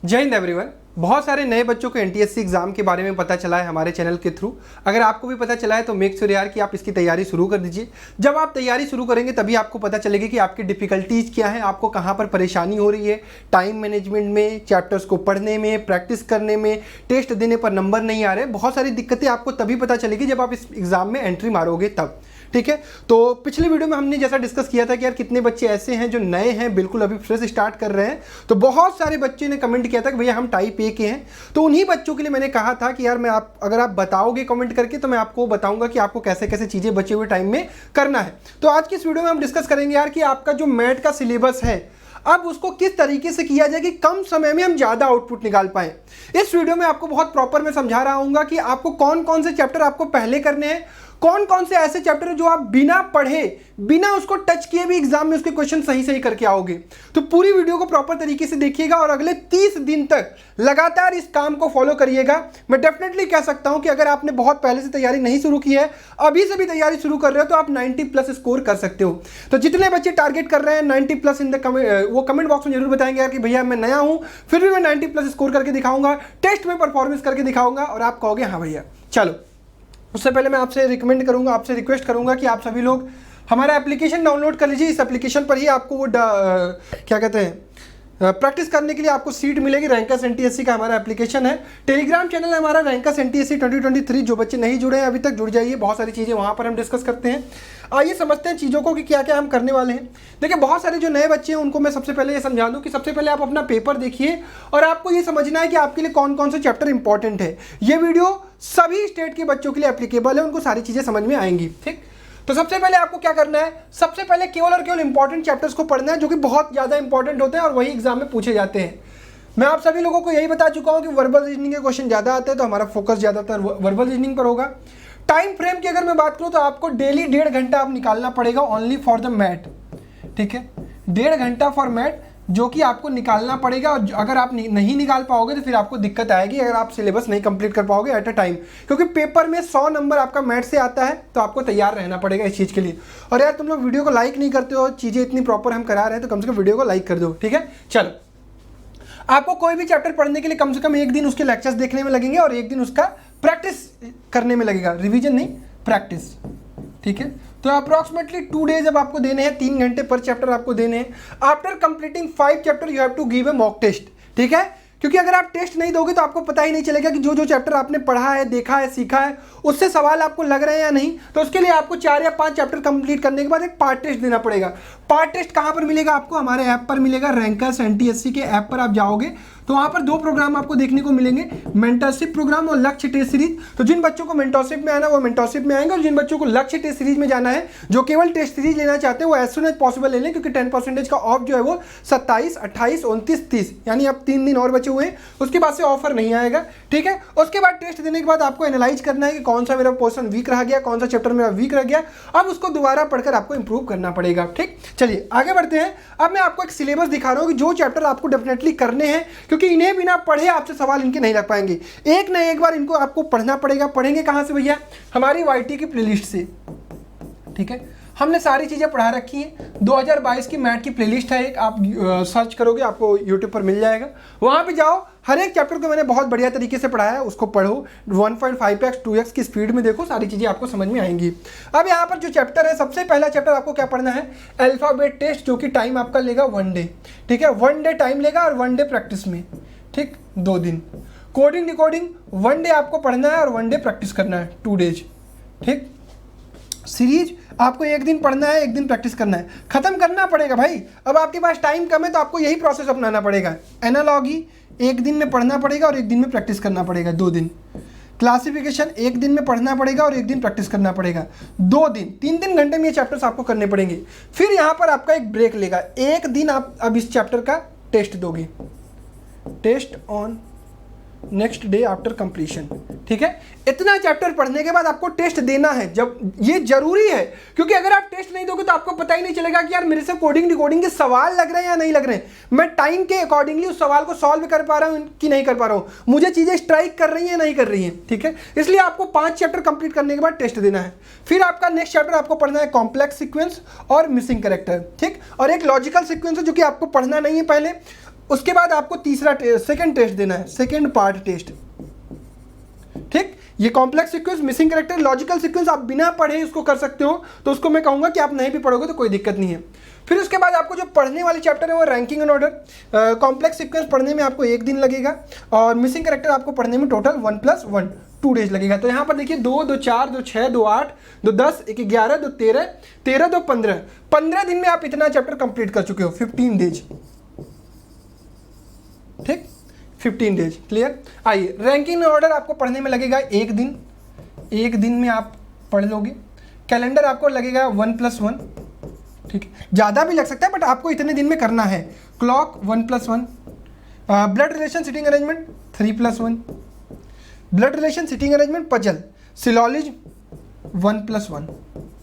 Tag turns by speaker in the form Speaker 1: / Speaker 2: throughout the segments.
Speaker 1: जय हिंद एवरीवन। बहुत सारे नए बच्चों को एनटीएससी एग्जाम के बारे में पता चला है हमारे चैनल के थ्रू। अगर आपको भी पता चला है तो मेक श्योर यार कि आप इसकी तैयारी शुरू कर दीजिए। जब आप तैयारी शुरू करेंगे तभी आपको पता चलेगी कि आपकी डिफिकल्टीज क्या है, आपको कहाँ पर परेशानी हो रही है, टाइम मैनेजमेंट में, चैप्टर्स को पढ़ने में, प्रैक्टिस करने में, टेस्ट देने पर नंबर नहीं आ रहे। बहुत सारी दिक्कतें आपको तभी पता चलेगी जब आप इस एग्जाम में एंट्री मारोगे तब। ठीक है, तो पिछले वीडियो में हमने जैसा डिस्कस किया था कि यार कितने बच्चे ऐसे हैं जो नए हैं, बिल्कुल अभी फ्रेश स्टार्ट कर रहे हैं। तो बहुत सारे बच्चे ने कमेंट किया था कि भैया हम टाइप ए के हैं। तो उन्हीं बच्चों के लिए मैंने कहा था कि यार अगर आप बताओगे कमेंट करके तो मैं आपको बताऊंगा कि आपको कैसे कैसे चीज़ें बचे हुए टाइम में करना है। तो आज की इस वीडियो में हम डिस्कस करेंगे यार कि आपका जो मैथ का सिलेबस है अब उसको किस तरीके से किया जाए कि कम समय में हम ज़्यादा आउटपुट निकाल पाएं। इस वीडियो में आपको बहुत प्रॉपर मैं समझा रहा हूँ कि आपको कौन कौन से चैप्टर आपको पहले करने हैं, कौन कौन से ऐसे चैप्टर जो आप बिना पढ़े, बिना उसको टच किए भी एग्जाम में उसके क्वेश्चन सही सही करके आओगे। तो पूरी वीडियो को प्रॉपर तरीके से देखिएगा और अगले 30 दिन तक लगातार इस काम को फॉलो करिएगा। मैं डेफिनेटली कह सकता हूं कि अगर आपने बहुत पहले से तैयारी नहीं शुरू की है, अभी से भी तैयारी शुरू कर रहे हो, तो आप 90+ स्कोर कर सकते हो। तो जितने बच्चे टारगेट कर रहे हैं 90+ इन द वो कमेंट बॉक्स में जरूर बताएंगे कि भैया मैं नया हूं, फिर भी मैं 90+ स्कोर करके दिखाऊंगा, टेस्ट में परफॉर्मेंस करके दिखाऊंगा और आप कहोगे हाँ भैया चलो। उससे पहले मैं आपसे रिकमेंड करूंगा, आपसे रिक्वेस्ट करूंगा कि आप सभी लोग हमारा एप्लीकेशन डाउनलोड कर लीजिए। इस एप्लीकेशन पर ही आपको वो क्या कहते हैं प्रैक्टिस करने के लिए आपको सीट मिलेगी। रैंकर्स एनटीएससी का हमारा एप्लीकेशन है। टेलीग्राम चैनल है हमारा रैंकर्स एनटीएससी 2023। जो बच्चे नहीं जुड़े हैं अभी तक जुड़ जाइए, बहुत सारी चीज़ें वहाँ पर हम डिस्कस करते हैं। आइए समझते हैं चीज़ों को कि क्या क्या हम करने वाले हैं। देखिए बहुत सारे जो नए बच्चे हैं उनको मैं सबसे पहले ये समझा दूँ कि सबसे पहले आप अपना पेपर देखिए और आपको ये समझना है कि आपके लिए कौन कौन से चैप्टर इंपॉर्टेंट है। ये वीडियो सभी स्टेट के बच्चों के लिए एप्लीकेबल है, उनको सारी चीज़ें समझ में आएंगी। ठीक, तो सबसे पहले आपको क्या करना है, सबसे पहले केवल और केवल इंपॉर्टेंट चैप्टर्स को पढ़ना है जो कि बहुत ज़्यादा इंपॉर्टेंट होते हैं और वही एग्जाम में पूछे जाते हैं। मैं आप सभी लोगों को यही बता चुका हूं कि वर्बल रीजनिंग के क्वेश्चन ज़्यादा आते हैं, तो हमारा फोकस ज़्यादातर वर्बल रीजनिंग पर होगा। टाइम फ्रेम की अगर मैं बात करूँ तो आपको डेली 1.5 घंटा आप निकालना पड़ेगा ओनली फॉर द मैथ। ठीक है, 1.5 घंटा फॉर मैथ जो कि आपको निकालना पड़ेगा। और अगर आप नहीं निकाल पाओगे तो फिर आपको दिक्कत आएगी अगर आप सिलेबस नहीं कंप्लीट कर पाओगे एट अ टाइम, क्योंकि पेपर में 100 नंबर आपका मैथ से आता है। तो आपको तैयार रहना पड़ेगा इस चीज़ के लिए। और यार तुम लोग वीडियो को लाइक नहीं करते हो, चीज़ें इतनी प्रॉपर हम करा रहे हैं तो कम से कम वीडियो को लाइक कर दो। ठीक है, चलो आपको कोई भी चैप्टर पढ़ने के लिए कम से कम एक दिन उसके लेक्चर्स देखने में लगेंगे और एक दिन उसका प्रैक्टिस करने में लगेगा। रिविजन नहीं, प्रैक्टिस। ठीक है, तो अप्रॉक्सीमेटली 2 डेज अब आपको देने हैं, 3 घंटे पर चैप्टर आपको देने हैं। After completing 5 chapter you have to give a mock test. ठीक है, क्योंकि अगर आप टेस्ट नहीं दोगे तो आपको पता ही नहीं चलेगा कि जो जो चैप्टर आपने पढ़ा है, देखा है, सीखा है, उससे सवाल आपको लग रहे हैं या नहीं। तो उसके लिए आपको 4 या 5 चैप्टर कंप्लीट करने के बाद एक पार्ट टेस्ट देना पड़ेगा। पार्ट टेस्ट कहाँ पर मिलेगा आपको? हमारे ऐप पर मिलेगा। रैंकर्स एनटीएससी के ऐप पर आप जाओगे तो वहाँ पर 2 प्रोग्राम आपको देखने को मिलेंगे, मेंटरशिप प्रोग्राम और लक्ष्य टेस्ट सीरीज। तो जिन बच्चों को मेंटरशिप में आना है वो मेंटरशिप में आएंगे और जिन बच्चों को लक्ष्य टेस्ट सीरीज में जाना है, जो केवल टेस्ट सीरीज लेना चाहते हैं, वो एज सुन एज पॉसिबल ले लें, क्योंकि 10% का ऑफ जो है वो 27, 28, 29, 30 यानी अब 3 दिन और बचे हुए हैं। उसके बाद से ऑफर नहीं आएगा। ठीक है, उसके बाद टेस्ट देने के बाद आपको एनालाइज करना है कि कौन सा मेरा पोर्शन वीक रह गया, कौन सा चैप्टर मेरा वीक रह गया। अब उसको दोबारा पढ़कर आपको इंप्रूव करना पड़ेगा। ठीक, चलिए आगे बढ़ते हैं। अब मैं आपको एक सिलेबस दिखा रहा हूँ कि जो चैप्टर आपको डेफिनेटली करने हैं, क्योंकि इन्हें बिना पढ़े आपसे सवाल इनके नहीं लग पाएंगे। एक ना एक बार इनको आपको पढ़ना पड़ेगा। पढ़ेंगे कहां से भैया? हमारी वाईटी की प्लेलिस्ट से। ठीक है, हमने सारी चीजें पढ़ा रखी हैं। 2022 की मैथ की प्लेलिस्ट है एक, आप सर्च करोगे आपको यूट्यूब पर मिल जाएगा। वहां पे जाओ, हर एक चैप्टर को मैंने बहुत बढ़िया तरीके से पढ़ाया है, उसको पढ़ो। 1.5x 2x की स्पीड में देखो, सारी चीजें आपको समझ में आएंगी। अब यहाँ पर जो चैप्टर है, सबसे पहला चैप्टर आपको क्या पढ़ना है? अल्फाबेट टेस्ट, जो कि टाइम आपका लेगा 1 डे। ठीक है, 1 डे टाइम लेगा और 1 डे प्रैक्टिस में। ठीक, 2 दिन। कोडिंग डिकोडिंग 1 डे आपको पढ़ना है और 1 डे प्रैक्टिस करना है, 2 डेज। ठीक, सीरीज आपको 1 दिन पढ़ना है, 1 दिन प्रैक्टिस करना है। खत्म करना पड़ेगा भाई। अब आपके पास टाइम कम है तो आपको यही प्रोसेस अपनाना पड़ेगा। एनालॉजी 1 दिन में पढ़ना पड़ेगा और 1 दिन में प्रैक्टिस करना पड़ेगा, 2 दिन। क्लासिफिकेशन 1 दिन में पढ़ना पड़ेगा और 1 दिन प्रैक्टिस करना पड़ेगा, 2 दिन। 3-3 घंटे में ये चैप्टर्स आपको करने पड़ेंगे। फिर यहाँ पर आपका एक ब्रेक लेगा, 1 दिन आप अब इस चैप्टर का टेस्ट दोगे। Test on next day after completion. ठीक है, इतना चैप्टर पढ़ने के बाद आपको टेस्ट देना है। जब ये जरूरी है, क्योंकि अगर आप टेस्ट नहीं दोगे तो आपको पता ही नहीं चलेगा कि यार मेरे से कोडिंग डिकोडिंग के सवाल लग रहे हैं या नहीं लग रहे हैं, मैं टाइम के अकॉर्डिंगली उस सवाल को सॉल्व कर पा रहा हूं कि नहीं कर पा रहा हूं, मुझे चीजें स्ट्राइक कर रही हैं नहीं कर रही हैं। ठीक है, इसलिए आपको 5 चैप्टर कंप्लीट करने के बाद टेस्ट देना है। फिर आपका नेक्स्ट चैप्टर आपको पढ़ना है कॉम्प्लेक्स सीक्वेंस और मिसिंग कैरेक्टर। ठीक, और एक लॉजिकल सीक्वेंस है जो कि आपको पढ़ना नहीं है पहले। उसके बाद आपको तीसरा सेकंड टेस्ट देना है, सेकंड पार्ट टेस्ट। ठीक, ये complex sequence, missing character, logical sequence आप बिना पढ़े इसको कर सकते हो, तो उसको मैं कहूंगा कि आप नहीं भी पढ़ोगे तो कोई दिक्कत नहीं है। फिर उसके बाद आपको जो पढ़ने वाली चैप्टर है वो ranking and order. Complex sequence पढ़ने में आपको 1 दिन लगेगा और मिसिंग कैरेक्टर आपको पढ़ने में टोटल 1+1 2 डेज लगेगा। तो यहाँ पर देखिए 2, 2, 4, 2, 6, 2, 8, 2, 10, 1, 11, 2, 13, 13, 2, 15 दिन में आप इतना चैप्टर कंप्लीट कर चुके हो, 15 डेज। ठीक, 15 डेज, क्लियर। आइए, रैंकिंग ऑर्डर आपको पढ़ने में लगेगा 1 दिन, 1 दिन में आप पढ़ लोगे। कैलेंडर आपको लगेगा 1+1, ठीक है, ज़्यादा भी लग सकता है बट आपको इतने दिन में करना है। Clock 1+1, blood relation sitting arrangement 3+1, blood relation sitting arrangement puzzle syllogism 1+1।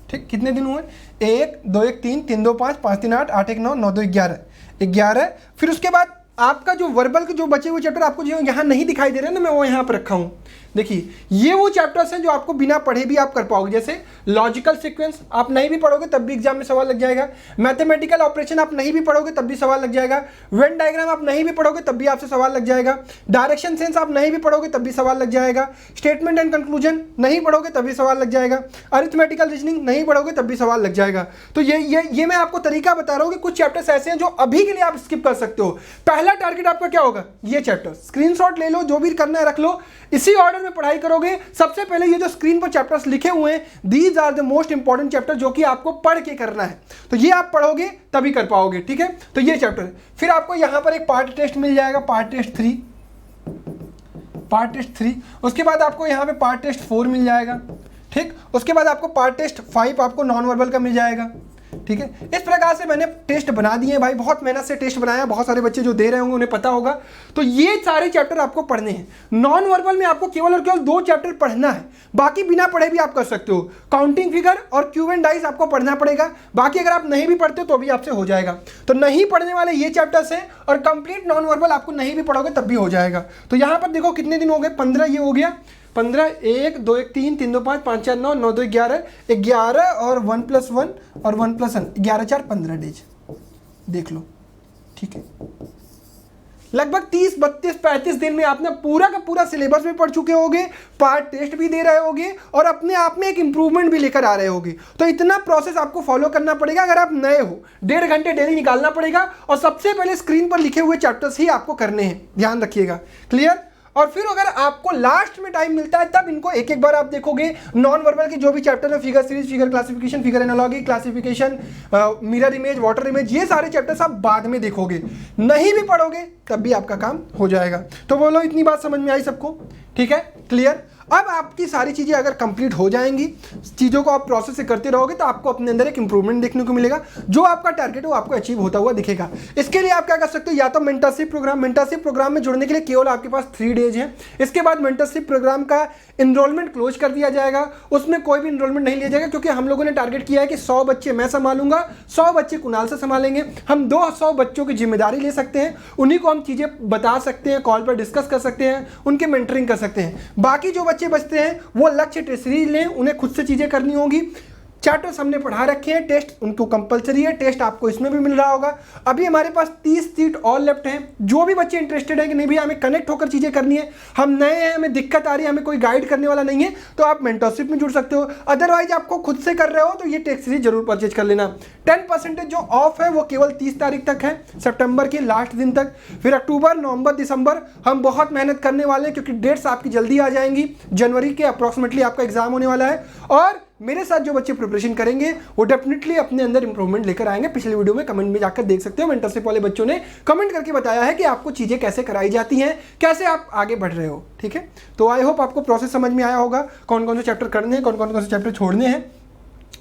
Speaker 1: ठीक, कितने दिन हुए? 1, 2, 1, 3, 3, 2, 5, 5, 3, 8, 8, 1, 9, 9, 2, 11, 11। फिर उसके बाद आपका जो वर्बल के जो बचे हुए चैप्टर आपको जो यहाँ नहीं दिखाई दे रहे हैं ना, मैं वो यहाँ पर रखा हूँ। देखिए, ये वो चैप्टर्स हैं जो आपको बिना पढ़े भी आप कर पाओगे। जैसे लॉजिकल सीक्वेंस आप नहीं भी पढ़ोगे तब भी एग्जाम में सवाल लग जाएगा। मैथमेटिकल ऑपरेशन आप नहीं भी पढ़ोगे तब भी सवाल लग जाएगा। वेन डायग्राम आप नहीं भी पढ़ोगे तब भी आपसे सवाल लग जाएगा। डायरेक्शन सेंस आप नहीं भी पढ़ोगे तब भी सवाल लग जाएगा। स्टेटमेंट एंड कंक्लूजन नहीं पढ़ोगे तब भी सवाल लग जाएगा। अरिथमेटिकल रीजनिंग नहीं पढ़ोगे तब भी सवाल लग जाएगा। तो ये मैं आपको तरीका बता रहा हूँ कि कुछ चैप्टर्स ऐसे हैं जो अभी के लिए आप स्किप कर सकते हो। पहला टारगेट आपका क्या होगा? ये चैप्टर स्क्रीनशॉट ले लो, जो भी करना है रख लो, इसी ऑर्डर में पढ़ाई करोगे। सबसे पहले ये जो स्क्रीन पर चैप्टर्स लिखे हुए हैं, these are the most important chapter जो कि आपको पढ़ के करना है। तो ये आप पढ़ोगे तभी कर पाओगे, ठीक है। तो ये चैप्टर, फिर आपको यहां पर एक पार्ट टेस्ट मिल जाएगा, पार्ट टेस्ट 3। उसके बाद आपको यहां पे पार्ट टेस्ट 4 मिल जाएगा, ठीक। उसके बाद आपको पार्ट टेस्ट 5 आपको नॉन वर्बल का मिल जाएगा, ठीक है। इस प्रकार से मैंने टेस्ट बना दिए भाई, बहुत मेहनत से टेस्ट बनाया, बहुत सारे बच्चे जो दे रहे होंगे उन्हें पता होगा। तो ये सारे चैप्टर आपको पढ़ने हैं। नॉन वर्बल में आपको केवल और केवल 2 चैप्टर पढ़ना है, बाकी बिना पढ़े भी आप कर सकते हो। काउंटिंग फिगर और क्यू एंड डाइस आपको पढ़ना पड़ेगा, बाकी अगर आप नहीं भी पढ़ते तो भी आपसे हो जाएगा। तो नहीं पढ़ने वाले ये चैप्टर्स हैं, और कंप्लीट नॉन वर्बल आपको नहीं भी पढ़ोगे तब भी हो जाएगा। तो यहाँ पर देखो कितने दिन हो गए, 15 ये हो गया, 15, 1, 2, 1, 3, 3, 2, 5, 5, 4, 9, 9, 2, 11, 11 और 1+1 और 1+1, 11, 4, 15 डेज देख लो, ठीक है। लगभग 30, 32, 35 दिन में आपने पूरा का पूरा सिलेबस भी पढ़ चुके होगे, पार्ट टेस्ट भी दे रहे होगे और अपने आप में एक इंप्रूवमेंट भी लेकर आ रहे होगे। तो इतना प्रोसेस आपको फॉलो करना पड़ेगा अगर आप नए हो। 1.5 घंटे डेली निकालना पड़ेगा, और सबसे पहले स्क्रीन पर लिखे हुए चैप्टर्स ही आपको करने हैं, ध्यान रखिएगा, क्लियर। और फिर अगर आपको लास्ट में टाइम मिलता है तब इनको एक एक बार आप देखोगे। नॉन वर्बल की जो भी चैप्टर है, figure series, figure classification, figure analogy, classification, mirror image, water image, ये सारे चैप्टर्स आप बाद में देखोगे। नहीं भी पढ़ोगे तब भी आपका काम हो जाएगा। तो बोलो, इतनी बात समझ में आई सबको? ठीक है, क्लियर। अब आपकी सारी चीज़ें अगर कंप्लीट हो जाएंगी, चीज़ों को आप प्रोसेस से करते रहोगे, तो आपको अपने अंदर एक इंप्रूवमेंट देखने को मिलेगा। जो आपका टारगेट है वो आपको अचीव होता हुआ दिखेगा। इसके लिए आप क्या कर सकते हो, या तो मेंटरशिप प्रोग्राम में जुड़ने के लिए केवल आपके पास 3 डेज है। इसके बाद मेंटरशिप प्रोग्राम का इनरोलमेंट क्लोज कर दिया जाएगा, उसमें कोई भी इनरोलमेंट नहीं लिया जाएगा, क्योंकि हम लोगों ने टारगेट किया है कि 100 बच्चे मैं संभालूंगा, 100 बच्चे कुणाल से संभालेंगे। हम 200 बच्चों की जिम्मेदारी ले सकते हैं, उन्हीं को हम चीज़ें बता सकते हैं, कॉल पर डिस्कस कर सकते हैं, उनके मेंटरिंग कर सकते हैं। बाकी जो बच्चे बचते हैं वो लक्ष्य टेस्ट सीरीज लें, उन्हें खुद से चीजें करनी होगी। चैप्टर्स हमने पढ़ा रखे हैं, टेस्ट उनको कंपलसरी है, टेस्ट आपको इसमें भी मिल रहा होगा। अभी हमारे पास 30 सीट और लेफ्ट हैं। जो भी बच्चे इंटरेस्टेड है कि नहीं भैया हमें कनेक्ट होकर चीजें करनी है, हम नए हैं, हमें दिक्कत आ रही है, हमें कोई गाइड करने वाला नहीं है, तो आप मेंटरशिप में जुड़ सकते हो। अदरवाइज आपको खुद से कर रहे हो तो ये टेस्ट सीरीज जरूर परचेज कर लेना। 10% जो ऑफ है वो केवल 30 तारीख तक है, सितंबर के लास्ट दिन तक। फिर अक्टूबर, नवंबर, दिसंबर हम बहुत मेहनत करने वाले हैं, क्योंकि डेट्स आपकी जल्दी आ जाएंगी। जनवरी के अप्रॉक्सीमेटली आपका एग्जाम होने वाला है, और मेरे साथ जो बच्चे प्रिपरेशन करेंगे वो डेफिनेटली अपने अंदर इंप्रूवमेंट लेकर आएंगे। पिछले वीडियो में कमेंट में जाकर देख सकते हो, मेंटरशिप वाले बच्चों ने कमेंट करके बताया है कि आपको चीज़ें कैसे कराई जाती हैं, कैसे आप आगे बढ़ रहे हो, ठीक है। तो आई होप आपको प्रोसेस समझ में आया होगा, कौन कौन से चैप्टर करने हैं, कौन कौन से चैप्टर छोड़ने हैं,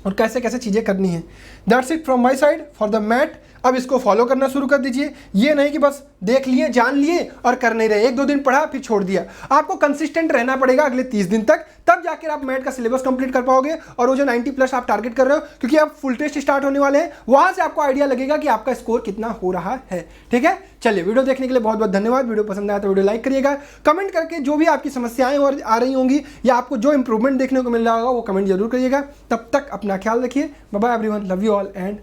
Speaker 1: और कैसे कैसे चीज़ें करनी है। That's it from my side for the math. अब इसको फॉलो करना शुरू कर दीजिए। ये नहीं कि बस देख लिए, जान लिए और कर नहीं रहे, 1-2 दिन पढ़ा फिर छोड़ दिया। आपको कंसिस्टेंट रहना पड़ेगा अगले 30 दिन तक, तब जाकर आप मैट का सिलेबस कंप्लीट कर पाओगे। और वो जो 90+ आप टारगेट कर रहे हो, क्योंकि आप फुल टेस्ट स्टार्ट होने वाले हैं, वहां से आपको आइडिया लगेगा कि आपका स्कोर कितना हो रहा है, ठीक है। चलिए, वीडियो देखने के लिए बहुत बहुत धन्यवाद। वीडियो पसंद आया तो वीडियो लाइक करिएगा, कमेंट करके जो भी आपकी समस्याएं और आ रही होंगी या आपको जो इंप्रूवमेंट देखने को मिल रहा होगा वो कमेंट जरूर करिएगा। तब तक अपना ख्याल रखिए। Bye bye everyone, love you all and